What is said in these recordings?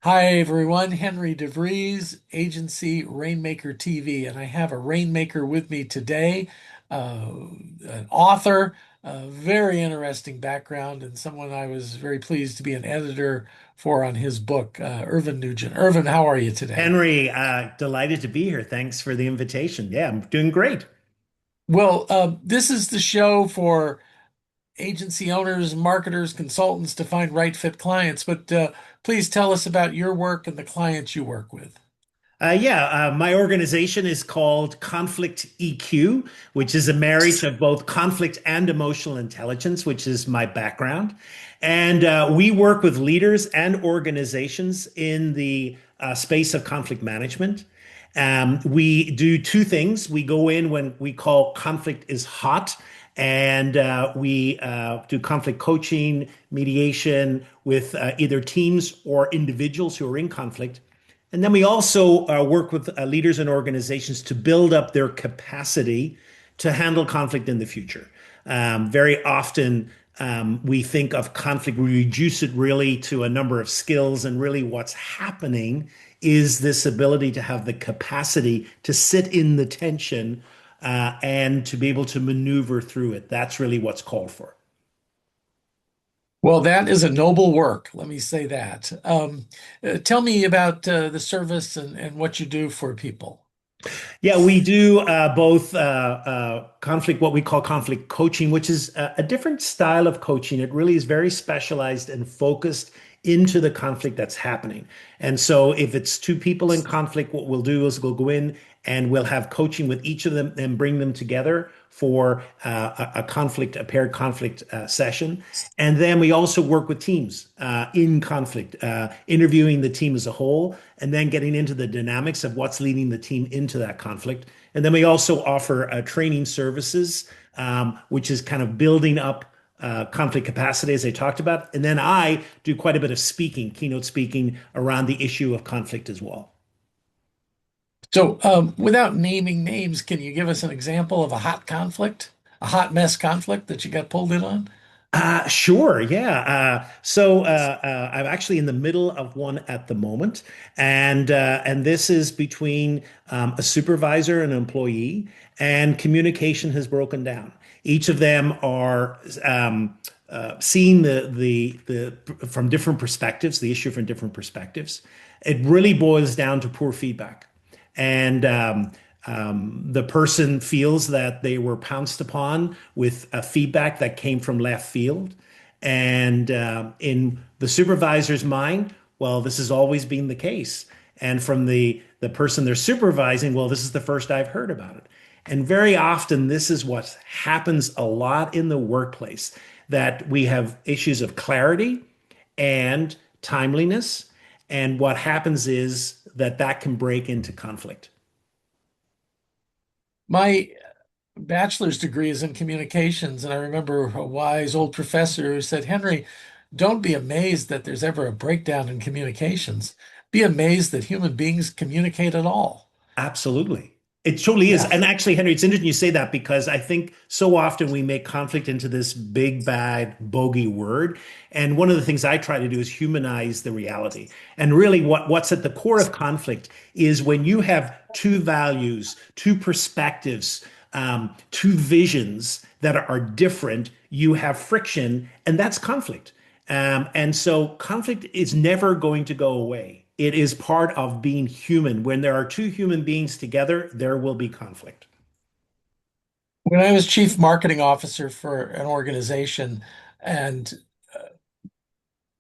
Hi everyone, Henry DeVries, agency Rainmaker TV, and I have a rainmaker with me today, an author, a very interesting background, and someone I was very pleased to be an editor for on his book, Irvine Nugent. Irvin, how are you today? Henry, delighted to be here. Thanks for the invitation. Yeah, I'm doing great. Well, this is the show for agency owners, marketers, consultants to find right fit clients, but please tell us about your work and the clients you work with. My organization is called Conflict EQ, which is a marriage of both conflict and emotional intelligence, which is my background. And we work with leaders and organizations in the space of conflict management. We do two things. We go in when we call conflict is hot, and we do conflict coaching, mediation with either teams or individuals who are in conflict. And then we also work with leaders and organizations to build up their capacity to handle conflict in the future. Very often, we think of conflict, we reduce it really to a number of skills, and really what's happening is this ability to have the capacity to sit in the tension and to be able to maneuver through it. That's really what's called for. Well, that is a noble work. Let me say that. Tell me about the service and what you do for people. Yeah, we do both conflict, what we call conflict coaching, which is a different style of coaching. It really is very specialized and focused into the conflict that's happening. And so, if it's two people in conflict, what we'll do is we'll go in and we'll have coaching with each of them and bring them together for a conflict, a paired conflict session. And then we also work with teams in conflict, interviewing the team as a whole, and then getting into the dynamics of what's leading the team into that conflict. And then we also offer training services, which is kind of building up conflict capacity, as I talked about. And then I do quite a bit of speaking, keynote speaking around the issue of conflict as well. So, without naming names, can you give us an example of a hot conflict, a hot mess conflict that you got pulled in on? Sure, yeah. I'm actually in the middle of one at the moment, and this is between a supervisor and an employee, and communication has broken down. Each of them are seeing the from different perspectives, the issue from different perspectives. It really boils down to poor feedback, and the person feels that they were pounced upon with a feedback that came from left field. And in the supervisor's mind, well, this has always been the case. And from the person they're supervising, well, this is the first I've heard about it. And very often, this is what happens a lot in the workplace, that we have issues of clarity and timeliness. And what happens is that that can break into conflict. My bachelor's degree is in communications, and I remember a wise old professor who said, Henry, don't be amazed that there's ever a breakdown in communications. Be amazed that human beings communicate at all. Absolutely. It totally is. Yeah. And actually, Henry, it's interesting you say that because I think so often we make conflict into this big, bad, bogey word. And one of the things I try to do is humanize the reality. And really, what's at the core of conflict is when you have two values, two perspectives, two visions that are different, you have friction, and that's conflict. And so conflict is never going to go away. It is part of being human. When there are two human beings together, there will be conflict. When I was chief marketing officer for an organization, and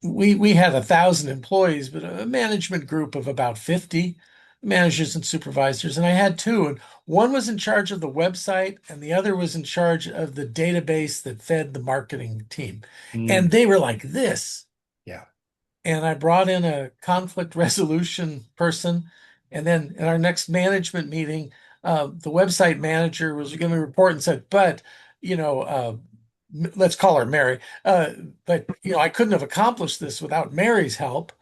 we had 1,000 employees, but a management group of about 50 managers and supervisors, and I had two, and one was in charge of the website, and the other was in charge of the database that fed the marketing team. Mm, And they were like this. yeah. And I brought in a conflict resolution person, and then in our next management meeting, the website manager was giving a report and said, "But you know, let's call her Mary. But I couldn't have accomplished this without Mary's help."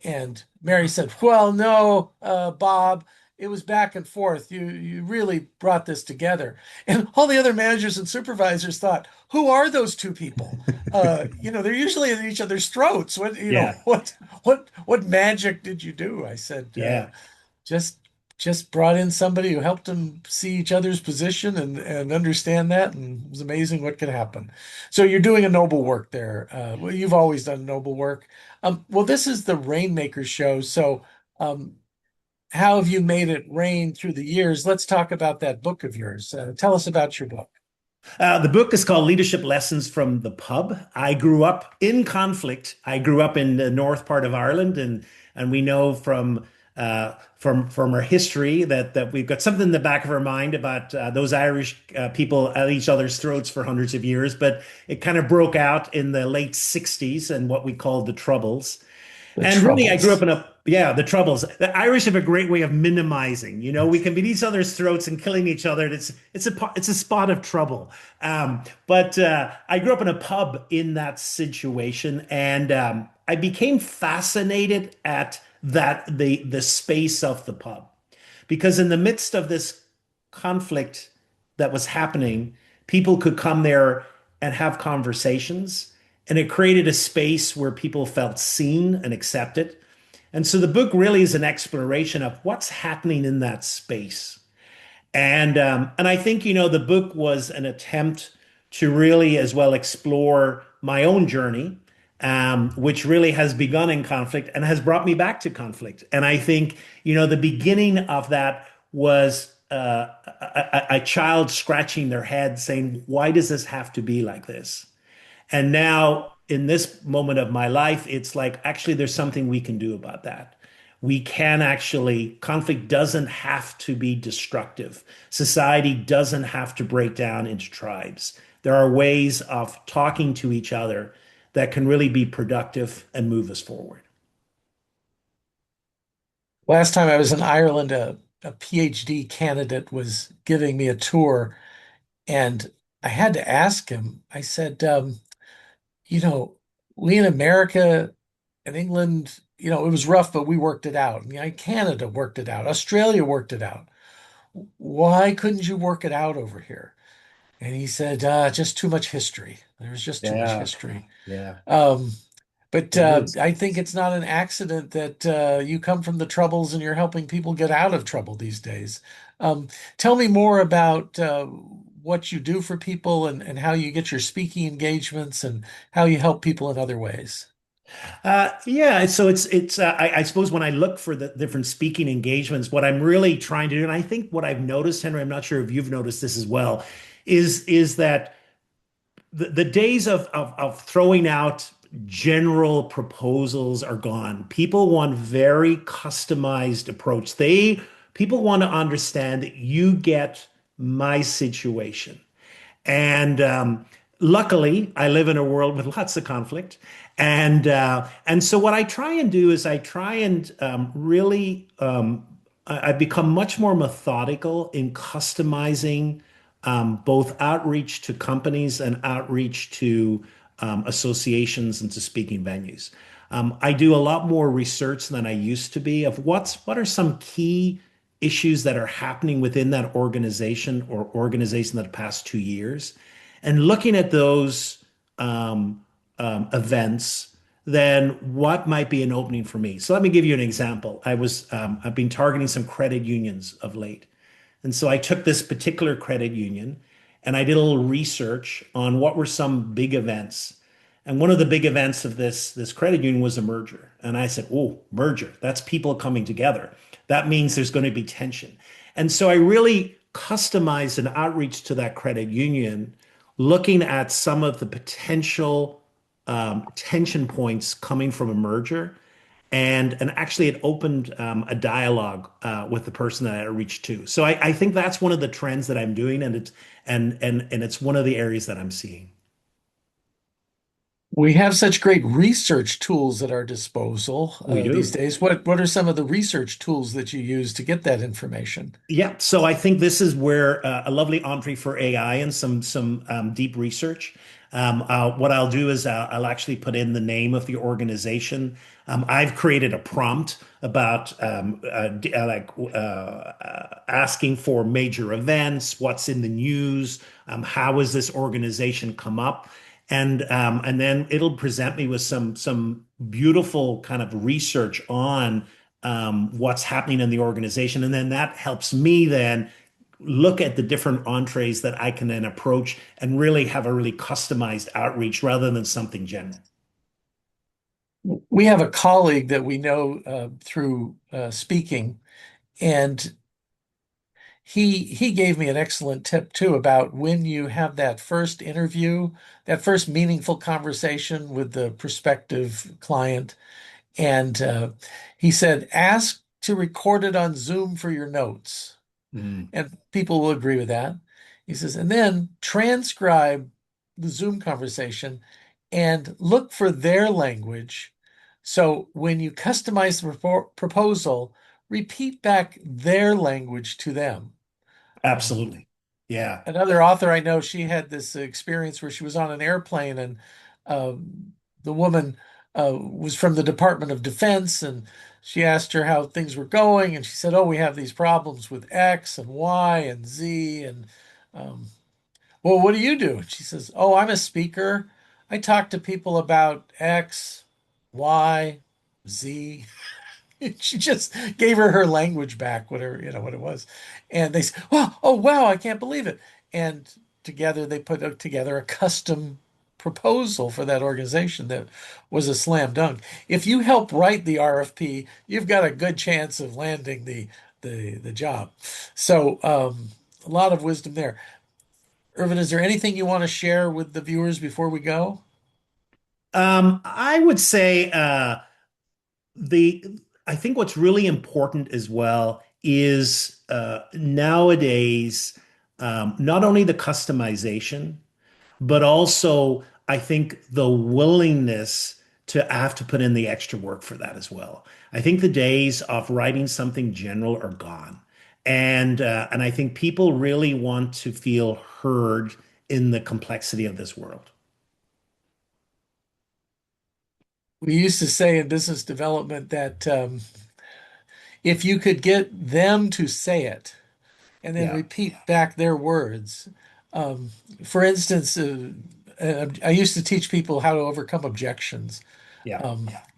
And Mary said, "Well, no, Bob, it was back and forth. You really brought this together. And all the other managers and supervisors thought, who are those two people? They're usually at each other's throats. Yeah. What magic did you do? I said, Yeah. just just brought in somebody who helped them see each other's position and understand that, and it was amazing what could happen. So you're doing a noble work there. Well, you've always done noble work. Well, this is the Rainmaker show. So um, how have you made it rain through the years? Let's talk about that book of yours. Tell us about your book. The book is called Leadership Lessons from the Pub. I grew up in conflict. I grew up in the north part of Ireland, and we know from our history that we've got something in the back of our mind about those Irish people at each other's throats for hundreds of years. But it kind of broke out in the late '60s and what we called the Troubles. The And really, I grew up Troubles. in the Troubles. The Irish have a great way of minimizing. We can be at each other's throats and killing each other. It's a spot of trouble. But I grew up in a pub in that situation, and I became fascinated at the space of the pub, because in the midst of this conflict that was happening, people could come there and have conversations, and it created a space where people felt seen and accepted. And so the book really is an exploration of what's happening in that space. And I think the book was an attempt to really as well explore my own journey, which really has begun in conflict and has brought me back to conflict. And I think the beginning of that was a child scratching their head saying, "Why does this have to be like this?" And now, in this moment of my life, it's like, actually, there's something we can do about that. We can actually, conflict doesn't have to be destructive. Society doesn't have to break down into tribes. There are ways of talking to each other that can really be productive and move us forward. Last time I was in Ireland, a PhD candidate was giving me a tour, and I had to ask him. I said, you know, we in America and England, it was rough, but we worked it out. Canada worked it out. Australia worked it out. Why couldn't you work it out over here? And he said, just too much history. There's just too much Yeah, history. yeah, Um, but it is. I think it's not an accident that you come from the troubles and you're helping people get out of trouble these days. Um, Tell me more about what you do for people and how you get your speaking engagements and how you help people in other ways. Yeah, so I suppose when I look for the different speaking engagements, what I'm really trying to do, and I think what I've noticed, Henry, I'm not sure if you've noticed this as well, is that the days of throwing out general proposals are gone. People want very customized approach. People want to understand that you get my situation. And luckily, I live in a world with lots of conflict. And so what I try and do is I try and really I've become much more methodical in customizing both outreach to companies and outreach to associations and to speaking venues. I do a lot more research than I used to be of what are some key issues that are happening within that organization or organization that the past 2 years, and looking at those events, then what might be an opening for me. So let me give you an example. I've been targeting some credit unions of late. And so I took this particular credit union and I did a little research on what were some big events. And one of the big events of this credit union was a merger. And I said, "Oh, merger, that's people coming together. That means there's going to be tension." And so I really customized an outreach to that credit union, looking at some of the potential tension points coming from a merger. And actually, it opened a dialogue with the person that I reached to. So I think that's one of the trends that I'm doing, and it's one of the areas that I'm seeing. We have such great research tools at our disposal We these do. days. What are some of the research tools that you use to get that information? Yeah, so I think this is where a lovely entry for AI and some deep research. What I'll do is I'll actually put in the name of the organization. I've created a prompt about asking for major events, what's in the news, how has this organization come up, and then it'll present me with some beautiful kind of research on what's happening in the organization. And then that helps me then look at the different entrees that I can then approach and really have a really customized outreach rather than something general. We have a colleague that we know through speaking, and he gave me an excellent tip too about when you have that first interview, that first meaningful conversation with the prospective client. And he said, ask to record it on Zoom for your notes. Mm, And people will agree with that. He says, and then transcribe the Zoom conversation and look for their language. So when you customize the proposal, repeat back their language to them. Um, absolutely. Yeah. Another author I know, she had this experience where she was on an airplane and the woman was from the Department of Defense and she asked her how things were going and she said, "Oh, we have these problems with X and Y and Z and um, well, what do you do?" And she says, "Oh, I'm a speaker. I talk to people about X, Y, Z." She just gave her language back, whatever, what it was. And they said, "Well, oh, wow, I can't believe it." And together they put together a custom proposal for that organization that was a slam dunk. If you help write the RFP, you've got a good chance of landing the job. So, a lot of wisdom there. Irvin, is there anything you want to share with the viewers before we go? I would say the I think what's really important as well is nowadays not only the customization, but also I think the willingness to have to put in the extra work for that as well. I think the days of writing something general are gone. And I think people really want to feel heard in the complexity of this world. We used to say in business development that if you could get them to say it and then Yeah, repeat back their words. Um, for instance, I used to teach people how to overcome objections. yeah,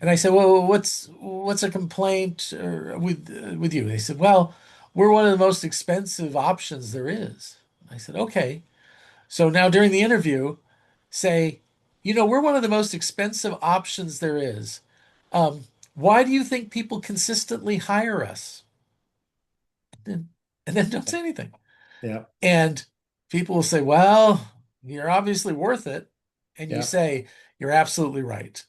And I said, "Well, what's a complaint with you?" They said, "Well, we're one of the most expensive options there is." I said, "Okay. So now during the interview, say, we're one of the most expensive options there is. Why do you think people consistently hire us?" And, and then don't say anything. yeah, And people will say, "Well, you're obviously worth it." And you yeah, say, "You're absolutely right."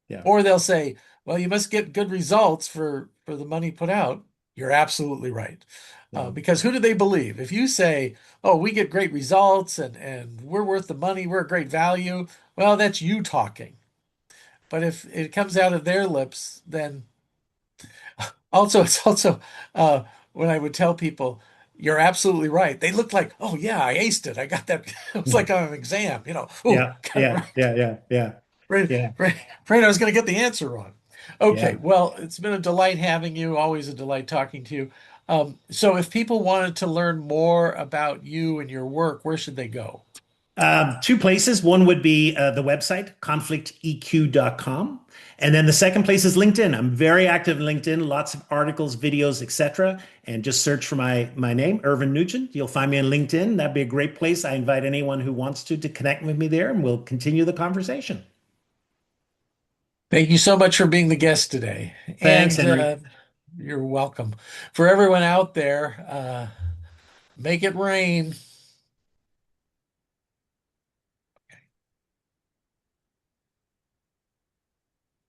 yeah, Or they'll say, "Well, you must get good results for the money put out." You're absolutely right. yeah, Because who do they believe? If you say, "Oh, we get great results and we're worth the money, we're a great value," well, that's you talking. But if it comes out of their lips, then also, it's also when I would tell people, "You're absolutely right," they look like, "Oh yeah, I aced it. I got that." It was like on an exam, "Oh, yeah, got it yeah, right. yeah, yeah, yeah, Right, yeah, right, right. I was going to get the answer wrong." Okay, yeah. well, it's been a delight having you. Always a delight talking to you. So, if people wanted to learn more about you and your work, where should they go? Two places. One would be the website, conflicteq.com. And then the second place is LinkedIn. I'm very active in LinkedIn, lots of articles, videos, etc. And just search for my name, Irvine Nugent. You'll find me on LinkedIn. That'd be a great place. I invite anyone who wants to connect with me there, and we'll continue the conversation. Thank you so much for being the guest today. Thanks, And Henry. you're welcome. For everyone out there, make it rain.